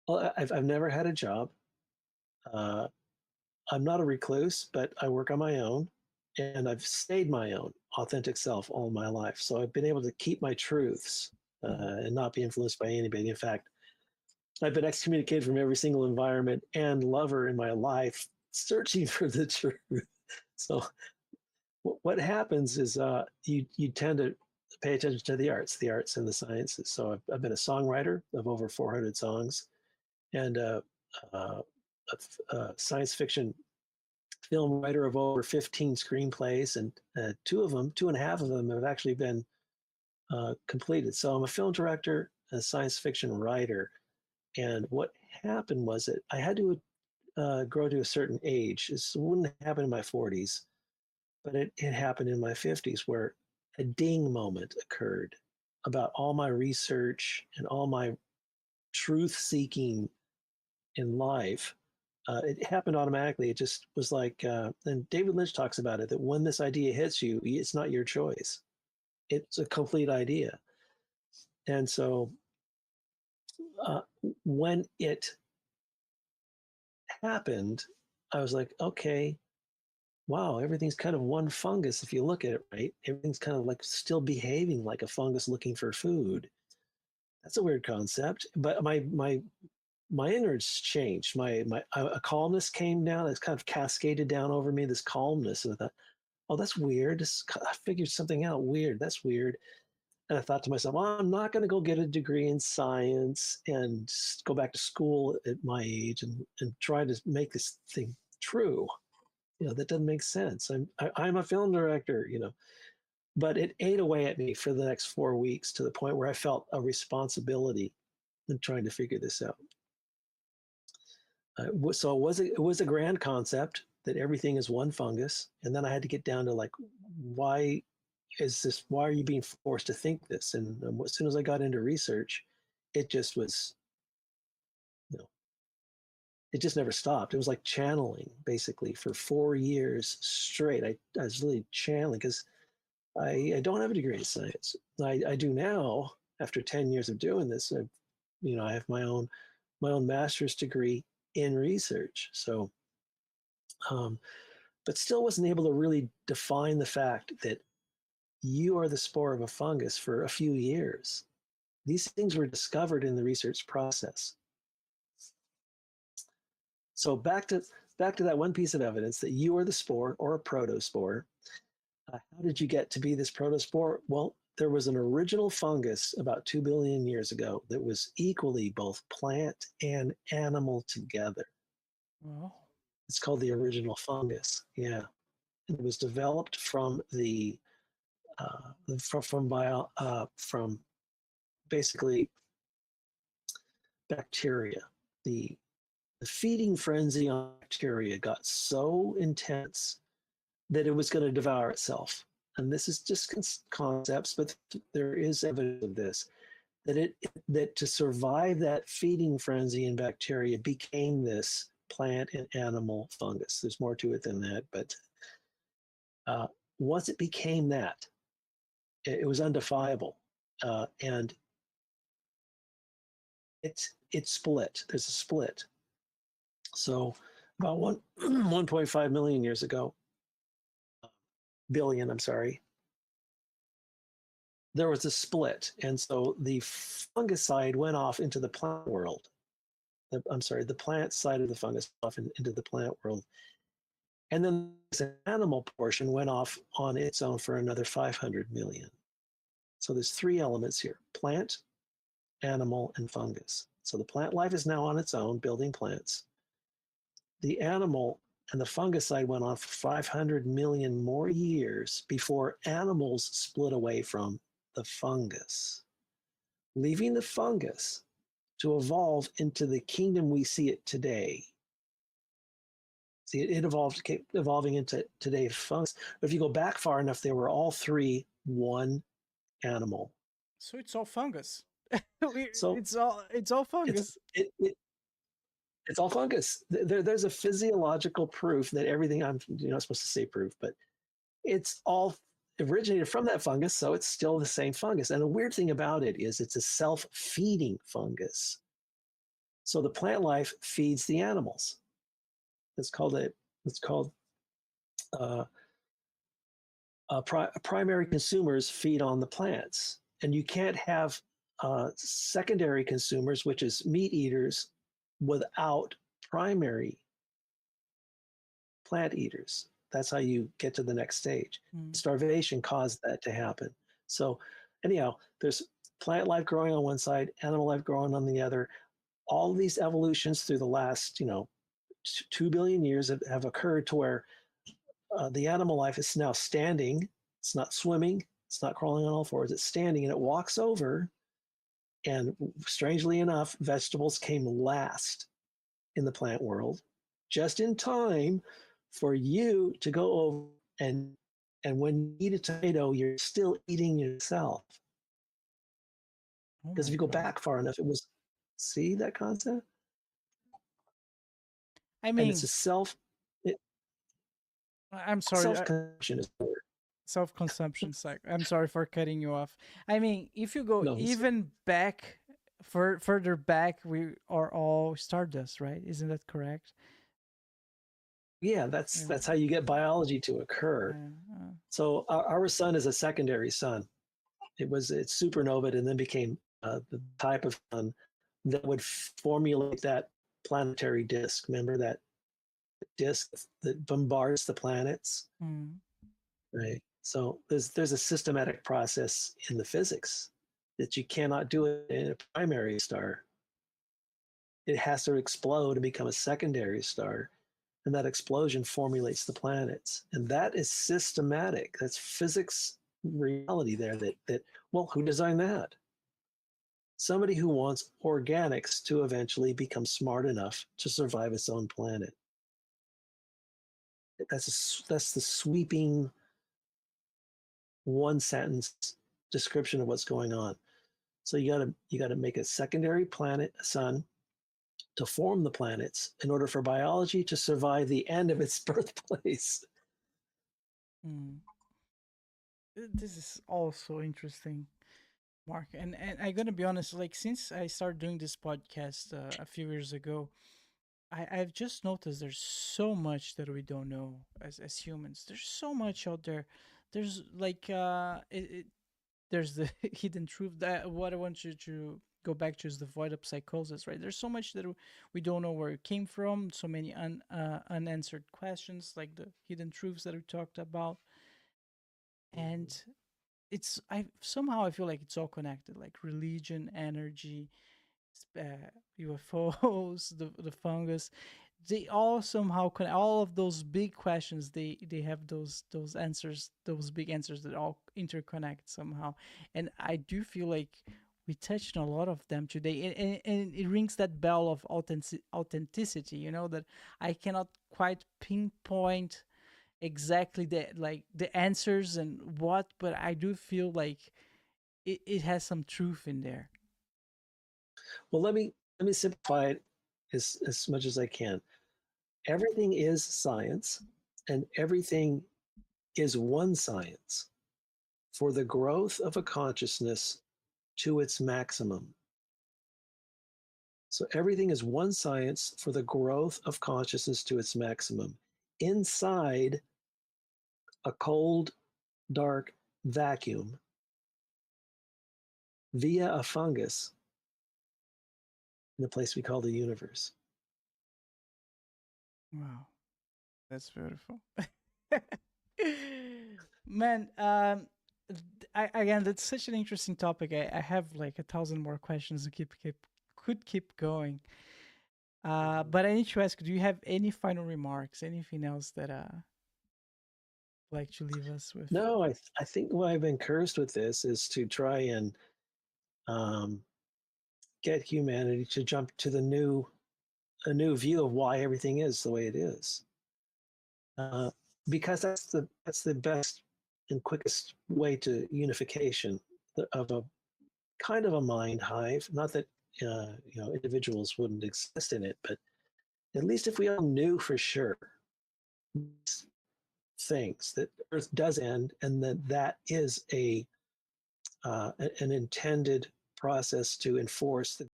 Well, I've never had a job. Uh, I'm not a recluse, but I work on my own, and I've stayed my own authentic self all my life. So I've been able to keep my truths and not be influenced by anybody. In fact, I've been excommunicated from every single environment and lover in my life, searching for the truth. So what happens is you tend to pay attention to the arts and the sciences. So I've been a songwriter of over 400 songs, and uh, a science fiction film writer of over 15 screenplays, and two and a half of them have actually been completed. So I'm a film director, a science fiction writer. And what happened was that I had to grow to a certain age. This wouldn't happen in my 40s, but it happened in my 50s, where a ding moment occurred about all my research and all my truth seeking in life. It happened automatically. It just was like, and David Lynch talks about it, that when this idea hits you, it's not your choice. It's a complete idea. And so uh, when it happened, I was like, okay, wow, everything's kind of one fungus if you look at it right. Everything's kind of like still behaving like a fungus looking for food. That's a weird concept, but my innards changed. My a calmness came down. It's kind of cascaded down over me. This calmness, and I thought, oh, that's weird. I figured something out weird. That's weird. And I thought to myself, well, I'm not going to go get a degree in science and go back to school at my age and try to make this thing true. That doesn't make sense. I'm a film director, but it ate away at me for the next 4 weeks, to the point where I felt a responsibility in trying to figure this out. So it was a grand concept that everything is one fungus, and then I had to get down to, like, why are you being forced to think this? And as soon as I got into research, it just was, it just never stopped. It was like channeling, basically, for 4 years straight. I was really channeling, because I don't have a degree in science. I do now, after 10 years of doing this. I have my own master's degree in research. So, but still wasn't able to really define the fact that you are the spore of a fungus for a few years. These things were discovered in the research process. So back to that one piece of evidence that you are the spore, or a protospore. How did you get to be this protospore? Well, there was an original fungus about 2 billion years ago that was equally both plant and animal together. Oh. It's called the original fungus. Yeah, it was developed from from basically bacteria. The feeding frenzy on bacteria got so intense that it was going to devour itself. And this is just concepts, but there is evidence of this, that to survive that feeding frenzy in bacteria became this plant and animal fungus. There's more to it than that, but once it became that, it was undefiable, and it split. There's a split. So about 1.5 million years ago, billion, I'm sorry, there was a split. And so the fungicide went off into the plant world. The plant side of the fungus off into the plant world. And then the animal portion went off on its own for another 500 million. So there's three elements here: plant, animal, and fungus. So the plant life is now on its own, building plants. The animal and the fungicide went on for 500 million more years before animals split away from the fungus, leaving the fungus to evolve into the kingdom we see it today. See, it kept evolving into today's fungus. But if you go back far enough, they were all three one animal. So it's all fungus. So it's all fungus. It's all fungus. There's a physiological proof that everything, you're not supposed to say proof, but it's all originated from that fungus, so it's still the same fungus. And the weird thing about it is it's a self-feeding fungus. So the plant life feeds the animals. It's called uh, primary consumers feed on the plants, and you can't have secondary consumers, which is meat eaters, without primary plant eaters. That's how you get to the next stage. Starvation caused that to happen. So anyhow, there's plant life growing on one side, animal life growing on the other. All these evolutions through the last, 2 billion years have occurred to where the animal life is now standing. It's not swimming. It's not crawling on all fours. It's standing, and it walks over. And strangely enough, vegetables came last in the plant world, just in time for you to go over and when you eat a tomato, you're still eating yourself. Because if you go back far enough, it was, see that concept? I And mean, it's a I'm sorry. self-consumption is the word. Self-consumption cycle. I'm sorry for cutting you off. I mean, if you go No, even back, further back, we are all stardust, right? Isn't that correct? yeah, that's how you get biology to occur. So our sun is a secondary sun. It's supernovaed and then became the type of sun that would formulate that planetary disk. Remember that disk that bombards the planets, right? So there's a systematic process in the physics that you cannot do it in a primary star. It has to explode and become a secondary star, and that explosion formulates the planets, and that is systematic. That's physics reality there. That well, who designed that? Somebody who wants organics to eventually become smart enough to survive its own planet. That's the sweeping one sentence description of what's going on. So you gotta make a secondary planet, a sun, to form the planets in order for biology to survive the end of its birthplace. This is also interesting, Mark. And I'm gonna be honest, like since I started doing this podcast a few years ago, I've just noticed there's so much that we don't know as humans. There's so much out there. There's like there's the hidden truth. That what I want you to go back to is the void of psychosis, right? There's so much that we don't know where it came from. So many unanswered questions, like the hidden truths that we talked about, and I somehow I feel like it's all connected, like religion, energy, UFOs, the fungus. They all somehow all of those big questions. They have those answers, those big answers that all interconnect somehow. And I do feel like we touched on a lot of them today, and it rings that bell of authenticity. You know that I cannot quite pinpoint exactly the answers and what, but I do feel like it has some truth in there. Well, let me simplify it as much as I can. Everything is science, and everything is one science for the growth of a consciousness to its maximum. So everything is one science for the growth of consciousness to its maximum inside a cold, dark vacuum via a fungus in the place we call the universe. Wow, that's beautiful. Man, again, that's such an interesting topic. I have like 1,000 more questions to could keep going. But I need to ask, do you have any final remarks? Anything else that like to leave us with? No, I think what I've been cursed with this is to try and get humanity to jump to a new view of why everything is the way it is, because that's the best and quickest way to unification of a kind of a mind hive. Not that individuals wouldn't exist in it, but at least if we all knew for sure things that Earth does end, and that is an intended process to enforce the